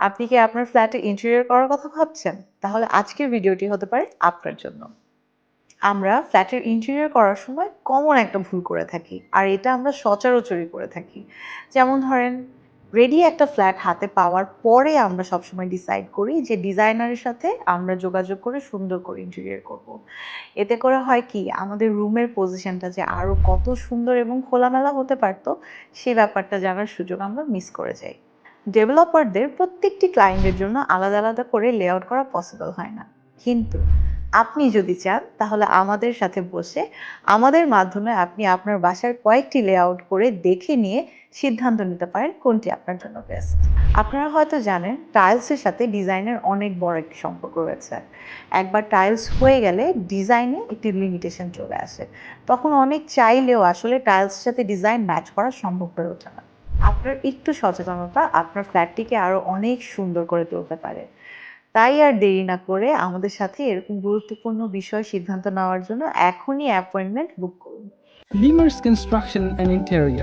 আপনি কি আপনার ফ্ল্যাটে ইন্টেরিয়র করার কথা ভাবছেন? তাহলে আজকের ভিডিওটি হতে পারে আপনার জন্য। আমরা ফ্ল্যাটের ইন্টেরিয়র করার সময় কমন একটা ভুল করে থাকি, আর এটা আমরা সচরাচরই করে থাকি। যেমন ধরেন, রেডি একটা ফ্ল্যাট হাতে পাওয়ার পরে আমরা সবসময় ডিসাইড করি যে ডিজাইনারের সাথে আমরা যোগাযোগ করে সুন্দর করে ইন্টেরিয়র করব। এতে করে হয় কি, আমাদের রুমের পজিশনটা যে আরো কত সুন্দর এবং খোলামেলা হতে পারতো, সেই ব্যাপারটা জানার সুযোগ আমরা মিস করে যাই। ডেভেলপারদের প্রত্যেকটি ক্লায়েন্টের জন্য আলাদা আলাদা করে লেআউট করা পসিবল হয় না, কিন্তু আপনি যদি চান তাহলে আমাদের সাথে বসে আমাদের মাধ্যমে আপনি আপনার বাসার কয়েকটি লেআউট করে দেখে নিয়ে সিদ্ধান্ত নিতে পারেন কোনটি আপনার জন্য বেস্ট। আপনারা হয়তো জানেন, টাইলসের সাথে ডিজাইনের অনেক বড় একটি সম্পর্ক রয়েছে। একবার টাইলস হয়ে গেলে ডিজাইনে একটি লিমিটেশন চলে আসে। তখন অনেক চাইলেও আসলে টাইলসের সাথে ডিজাইন ম্যাচ করা সম্ভব হয়ে ওঠে না। আপনার একটু সচেতনতা আপনার ফ্ল্যাটটিকে আরো অনেক সুন্দর করে তুলতে পারে। তাই আর দেরি না করে আমাদের সাথে এরকম গুরুত্বপূর্ণ বিষয় সিদ্ধান্ত নেওয়ার জন্য এখনই অ্যাপয়েন্টমেন্ট বুক করুন। Lemurs Construction and Interior